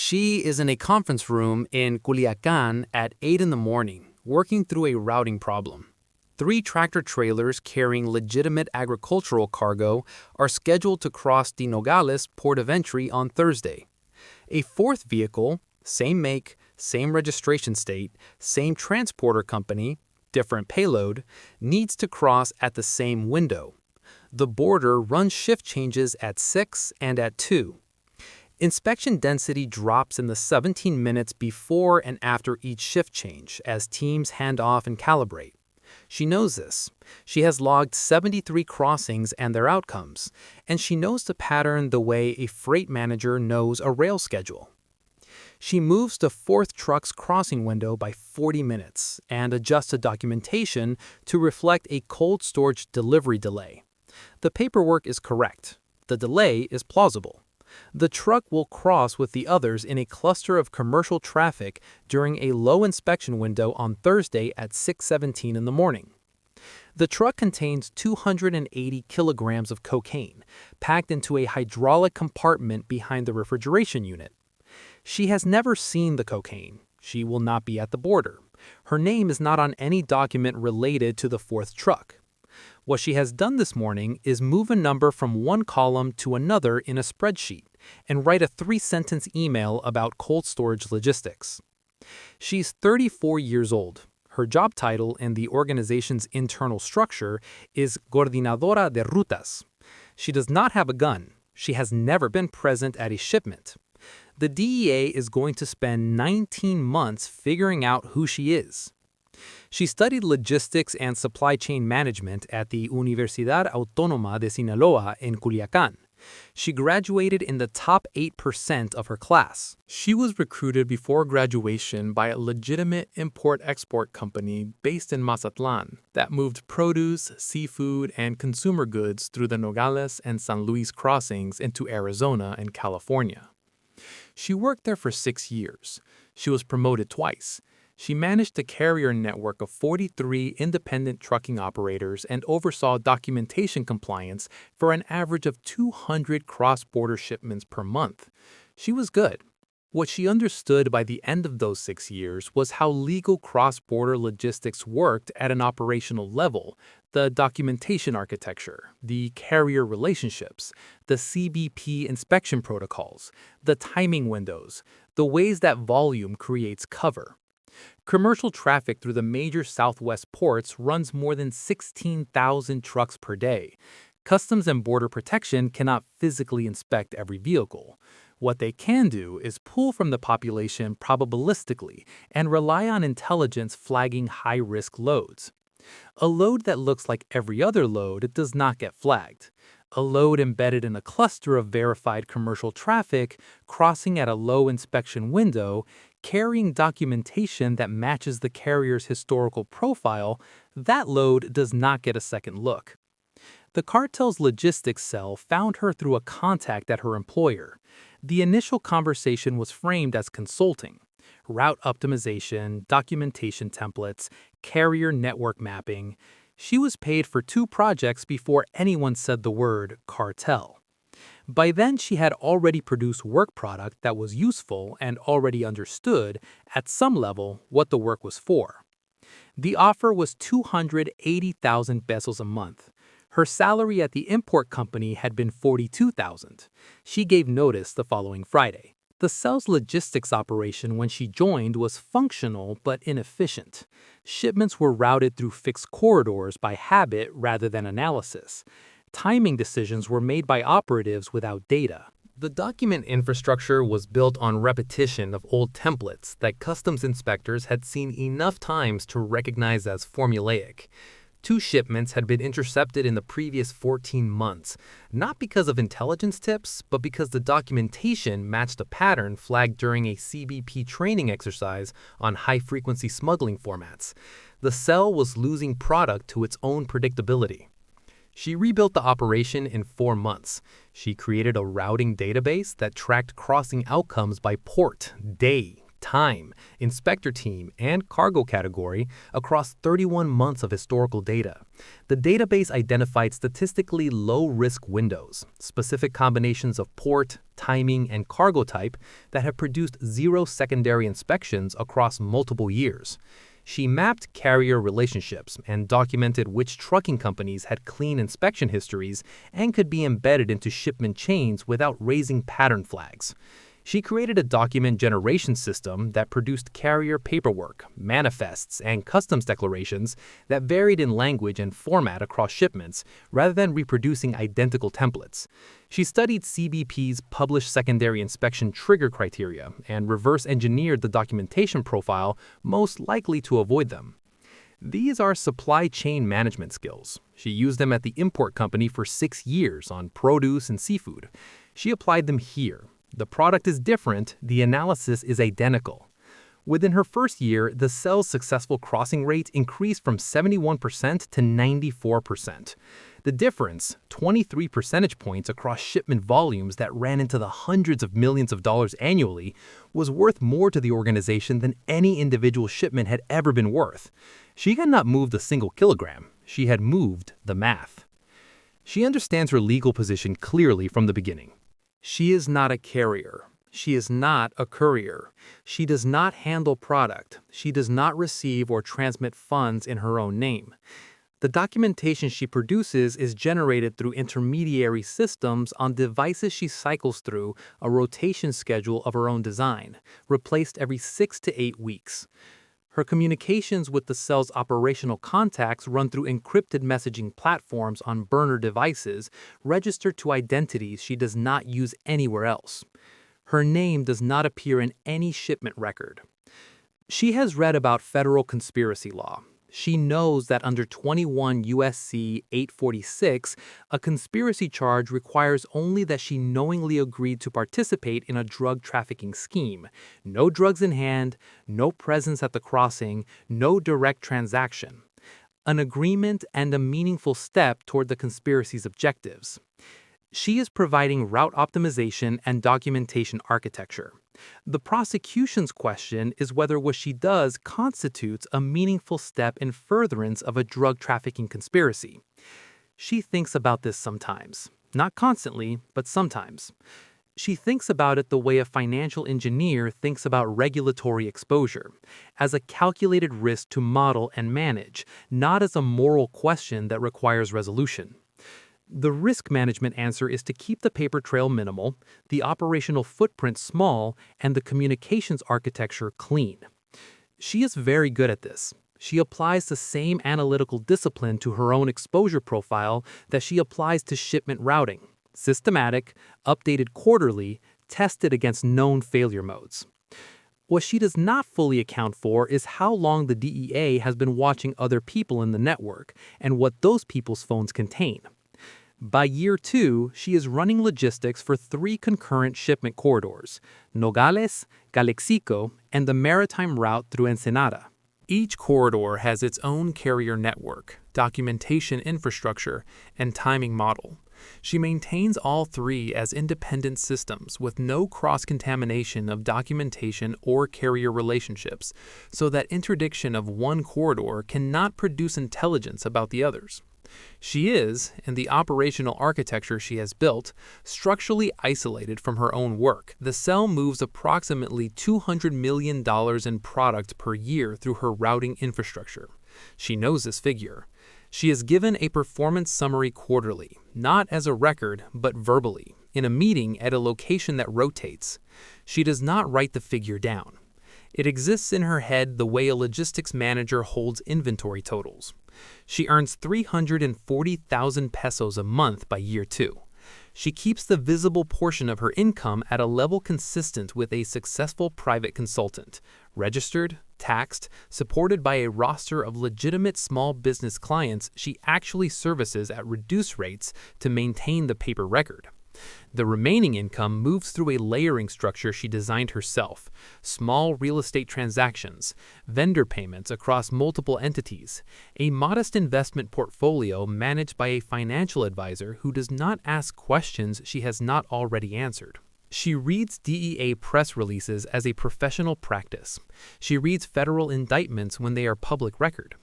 She is in a conference room in Culiacan at 8 in the morning, working through a routing problem. 3 tractor trailers carrying legitimate agricultural cargo are scheduled to cross the Nogales port of entry on Thursday. A 4th vehicle, same make, same registration state, same transporter company, different payload, needs to cross at the same window. The border runs shift changes at 6 and at 2. Inspection density drops in the 17 minutes before and after each shift change as teams hand off and calibrate. She knows this. She has logged 73 crossings and their outcomes, and she knows the pattern the way a freight manager knows a rail schedule. She moves the 4th truck's crossing window by 40 minutes and adjusts the documentation to reflect a cold storage delivery delay. The paperwork is correct. The delay is plausible. The truck will cross with the others in a cluster of commercial traffic during a low inspection window on Thursday at 6:17 in the morning. The truck contains 280 kilograms of cocaine, packed into a hydraulic compartment behind the refrigeration unit. She has never seen the cocaine. She will not be at the border. Her name is not on any document related to the 4th truck. What she has done this morning is move a number from one column to another in a spreadsheet and write a 3-sentence email about cold storage logistics. She's 34 years old. Her job title in the organization's internal structure is Coordinadora de Rutas. She does not have a gun. She has never been present at a shipment. The DEA is going to spend 19 months figuring out who she is. She studied logistics and supply chain management at the Universidad Autónoma de Sinaloa in Culiacán. She graduated in the top 8% of her class. She was recruited before graduation by a legitimate import-export company based in Mazatlan that moved produce, seafood, and consumer goods through the Nogales and San Luis crossings into Arizona and California. She worked there for 6 years. She was promoted twice. She managed a carrier network of 43 independent trucking operators and oversaw documentation compliance for an average of 200 cross-border shipments per month. She was good. What she understood by the end of those 6 years was how legal cross-border logistics worked at an operational level, the documentation architecture, the carrier relationships, the CBP inspection protocols, the timing windows, the ways that volume creates cover. Commercial traffic through the major Southwest ports runs more than 16,000 trucks per day. Customs and Border Protection cannot physically inspect every vehicle. What they can do is pull from the population probabilistically and rely on intelligence flagging high-risk loads. A load that looks like every other load does not get flagged. A load embedded in a cluster of verified commercial traffic, crossing at a low inspection window, carrying documentation that matches the carrier's historical profile, that load does not get a second look. The cartel's logistics cell found her through a contact at her employer. The initial conversation was framed as consulting. Route optimization, documentation templates, carrier network mapping. She was paid for 2 projects before anyone said the word cartel. By then, she had already produced work product that was useful and already understood, at some level, what the work was for. The offer was 280,000 pesos a month. Her salary at the import company had been 42,000. She gave notice the following Friday. The cell's logistics operation when she joined was functional but inefficient. Shipments were routed through fixed corridors by habit rather than analysis. Timing decisions were made by operatives without data. The document infrastructure was built on repetition of old templates that customs inspectors had seen enough times to recognize as formulaic. 2 shipments had been intercepted in the previous 14 months, not because of intelligence tips, but because the documentation matched a pattern flagged during a CBP training exercise on high-frequency smuggling formats. The cell was losing product to its own predictability. She rebuilt the operation in 4 months. She created a routing database that tracked crossing outcomes by port, day, time, inspector team, and cargo category across 31 months of historical data. The database identified statistically low-risk windows, specific combinations of port, timing, and cargo type that have produced zero secondary inspections across multiple years. She mapped carrier relationships and documented which trucking companies had clean inspection histories and could be embedded into shipment chains without raising pattern flags. She created a document generation system that produced carrier paperwork, manifests, and customs declarations that varied in language and format across shipments rather than reproducing identical templates. She studied CBP's published secondary inspection trigger criteria and reverse engineered the documentation profile most likely to avoid them. These are supply chain management skills. She used them at the import company for 6 years on produce and seafood. She applied them here. The product is different, the analysis is identical. Within her first year, the cell's successful crossing rate increased from 71% to 94%. The difference, 23 percentage points across shipment volumes that ran into the hundreds of millions of dollars annually, was worth more to the organization than any individual shipment had ever been worth. She had not moved a single kilogram. She had moved the math. She understands her legal position clearly from the beginning. She is not a carrier. She is not a courier. She does not handle product. She does not receive or transmit funds in her own name. The documentation she produces is generated through intermediary systems on devices she cycles through a rotation schedule of her own design, replaced every 6 to 8 weeks. Her communications with the cell's operational contacts run through encrypted messaging platforms on burner devices registered to identities she does not use anywhere else. Her name does not appear in any shipment record. She has read about federal conspiracy law. She knows that under 21 U.S.C. 846, a conspiracy charge requires only that she knowingly agreed to participate in a drug trafficking scheme. No drugs in hand, no presence at the crossing, no direct transaction. An agreement and a meaningful step toward the conspiracy's objectives. She is providing route optimization and documentation architecture. The prosecution's question is whether what she does constitutes a meaningful step in furtherance of a drug trafficking conspiracy. She thinks about this sometimes. Not constantly, but sometimes. She thinks about it the way a financial engineer thinks about regulatory exposure, as a calculated risk to model and manage, not as a moral question that requires resolution. The risk management answer is to keep the paper trail minimal, the operational footprint small, and the communications architecture clean. She is very good at this. She applies the same analytical discipline to her own exposure profile that she applies to shipment routing. Systematic, updated quarterly, tested against known failure modes. What she does not fully account for is how long the DEA has been watching other people in the network and what those people's phones contain. By year 2, she is running logistics for 3 concurrent shipment corridors, Nogales, Calexico, and the maritime route through Ensenada. Each corridor has its own carrier network, documentation infrastructure, and timing model. She maintains all 3 as independent systems with no cross-contamination of documentation or carrier relationships, so that interdiction of one corridor cannot produce intelligence about the others. She is, in the operational architecture she has built, structurally isolated from her own work. The cell moves approximately $200 million in product per year through her routing infrastructure. She knows this figure. She is given a performance summary quarterly, not as a record, but verbally, in a meeting at a location that rotates. She does not write the figure down. It exists in her head the way a logistics manager holds inventory totals. She earns 340,000 pesos a month by year 2. She keeps the visible portion of her income at a level consistent with a successful private consultant, registered, taxed, supported by a roster of legitimate small business clients she actually services at reduced rates to maintain the paper record. The remaining income moves through a layering structure she designed herself, small real estate transactions, vendor payments across multiple entities, a modest investment portfolio managed by a financial advisor who does not ask questions she has not already answered. She reads DEA press releases as a professional practice. She reads federal indictments when they are public record.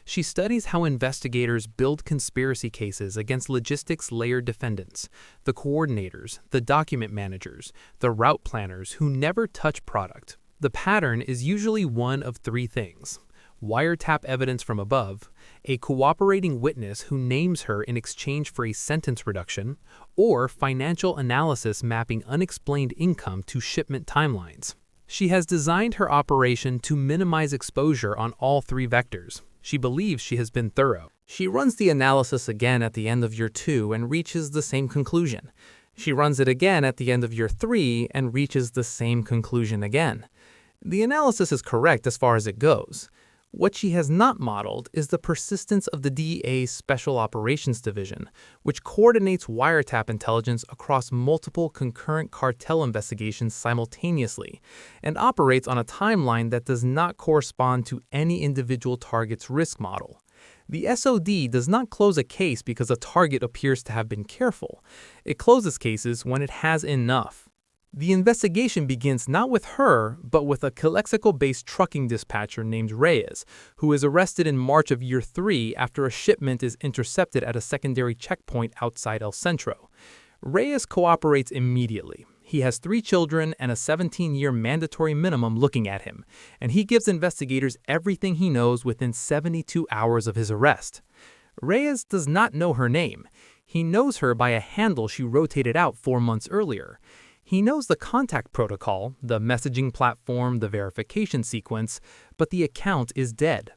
She studies how investigators build conspiracy cases against logistics layer defendants, the coordinators, the document managers, the route planners who never touch product. The pattern is usually one of three things: wiretap evidence from above, a cooperating witness who names her in exchange for a sentence reduction, or financial analysis mapping unexplained income to shipment timelines. She has designed her operation to minimize exposure on all three vectors. She believes she has been thorough. She runs the analysis again at the end of year 2 and reaches the same conclusion. She runs it again at the end of year 3 and reaches the same conclusion again. The analysis is correct as far as it goes. What she has not modeled is the persistence of the DEA's Special Operations Division, which coordinates wiretap intelligence across multiple concurrent cartel investigations simultaneously and operates on a timeline that does not correspond to any individual target's risk model. The SOD does not close a case because a target appears to have been careful. It closes cases when it has enough. The investigation begins not with her, but with a Calexico-based trucking dispatcher named Reyes, who is arrested in March of year 3 after a shipment is intercepted at a secondary checkpoint outside El Centro. Reyes cooperates immediately. He has 3 children and a 17-year mandatory minimum looking at him, and he gives investigators everything he knows within 72 hours of his arrest. Reyes does not know her name. He knows her by a handle she rotated out 4 months earlier. He knows the contact protocol, the messaging platform, the verification sequence, but the account is dead.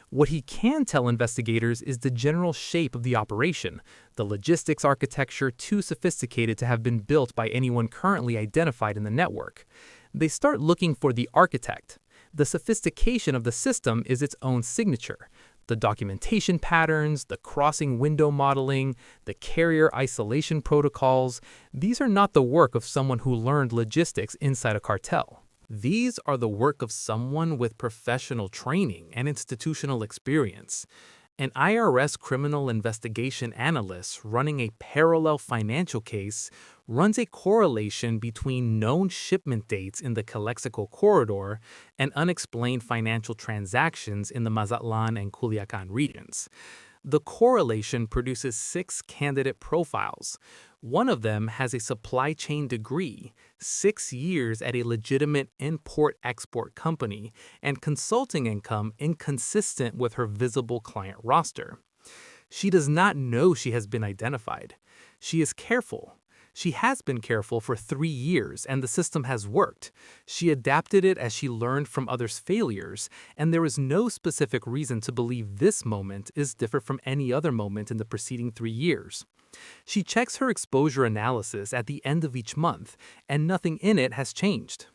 What he can tell investigators is the general shape of the operation, the logistics architecture too sophisticated to have been built by anyone currently identified in the network. They start looking for the architect. The sophistication of the system is its own signature. The documentation patterns, the crossing window modeling, the carrier isolation protocols, these are not the work of someone who learned logistics inside a cartel. These are the work of someone with professional training and institutional experience. An IRS criminal investigation analyst running a parallel financial case runs a correlation between known shipment dates in the Calexico corridor and unexplained financial transactions in the Mazatlan and Culiacan regions. The correlation produces 6 candidate profiles. One of them has a supply chain degree, 6 years at a legitimate import-export company, and consulting income inconsistent with her visible client roster. She does not know she has been identified. She is careful. She has been careful for 3 years, and the system has worked. She adapted it as she learned from others' failures, and there is no specific reason to believe this moment is different from any other moment in the preceding 3 years. She checks her exposure analysis at the end of each month, and nothing in it has changed.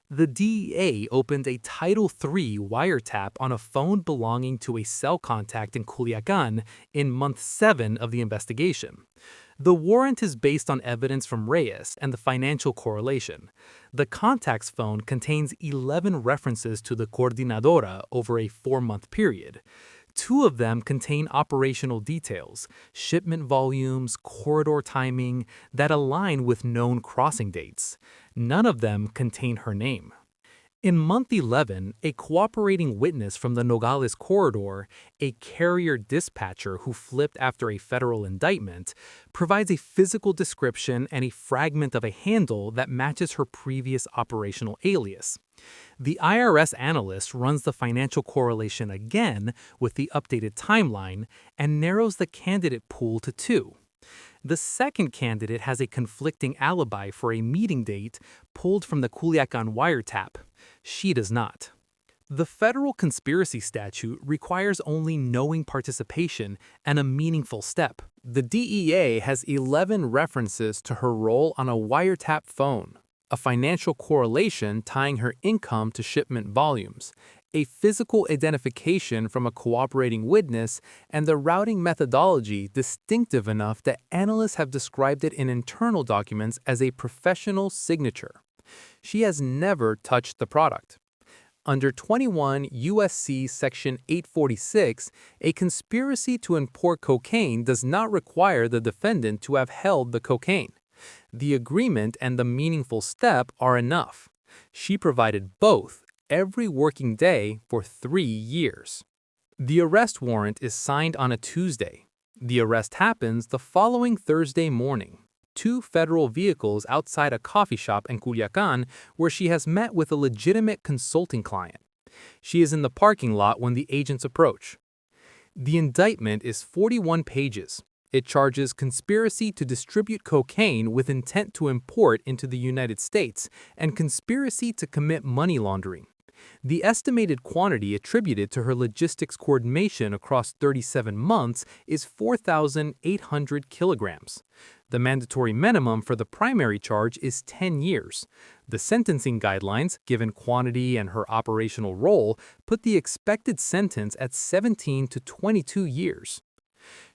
The DEA opened a Title III wiretap on a phone belonging to a cell contact in Culiacan in month 7 of the investigation. The warrant is based on evidence from Reyes and the financial correlation. The contact's phone contains 11 references to the coordinadora over a 4-month period. 2 of them contain operational details, shipment volumes, corridor timing, that align with known crossing dates. None of them contain her name. In month 11, a cooperating witness from the Nogales corridor, a carrier dispatcher who flipped after a federal indictment, provides a physical description and a fragment of a handle that matches her previous operational alias. The IRS analyst runs the financial correlation again with the updated timeline and narrows the candidate pool to 2. The second candidate has a conflicting alibi for a meeting date pulled from the Culiacan wiretap. She does not. The federal conspiracy statute requires only knowing participation and a meaningful step. The DEA has 11 references to her role on a wiretap phone, a financial correlation tying her income to shipment volumes, a physical identification from a cooperating witness, and the routing methodology distinctive enough that analysts have described it in internal documents as a professional signature. She has never touched the product. Under 21 U.S.C. Section 846, a conspiracy to import cocaine does not require the defendant to have held the cocaine. The agreement and the meaningful step are enough. She provided both every working day for 3 years. The arrest warrant is signed on a Tuesday. The arrest happens the following Thursday morning. Two federal vehicles outside a coffee shop in Culiacan where she has met with a legitimate consulting client. She is in the parking lot when the agents approach. The indictment is 41 pages. It charges conspiracy to distribute cocaine with intent to import into the United States and conspiracy to commit money laundering. The estimated quantity attributed to her logistics coordination across 37 months is 4,800 kilograms. The mandatory minimum for the primary charge is 10 years. The sentencing guidelines, given quantity and her operational role, put the expected sentence at 17 to 22 years.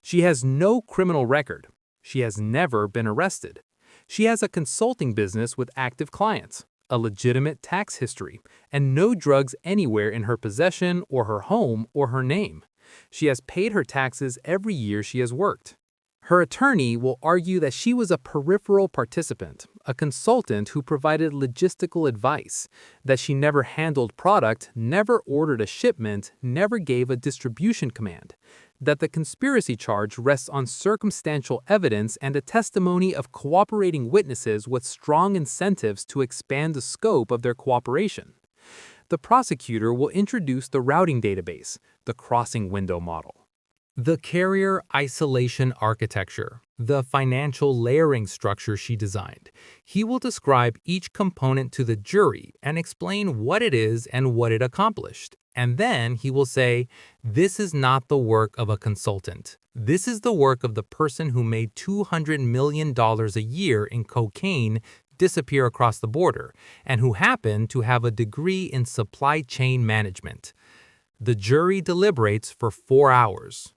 She has no criminal record. She has never been arrested. She has a consulting business with active clients, a legitimate tax history, and no drugs anywhere in her possession or her home or her name. She has paid her taxes every year she has worked. Her attorney will argue that she was a peripheral participant, a consultant who provided logistical advice, that she never handled product, never ordered a shipment, never gave a distribution command, that the conspiracy charge rests on circumstantial evidence and a testimony of cooperating witnesses with strong incentives to expand the scope of their cooperation. The prosecutor will introduce the routing database, the crossing window model. The carrier isolation architecture, the financial layering structure she designed. He will describe each component to the jury and explain what it is and what it accomplished. And then he will say, this is not the work of a consultant. This is the work of the person who made $200 million a year in cocaine disappear across the border and who happened to have a degree in supply chain management. The jury deliberates for 4 hours.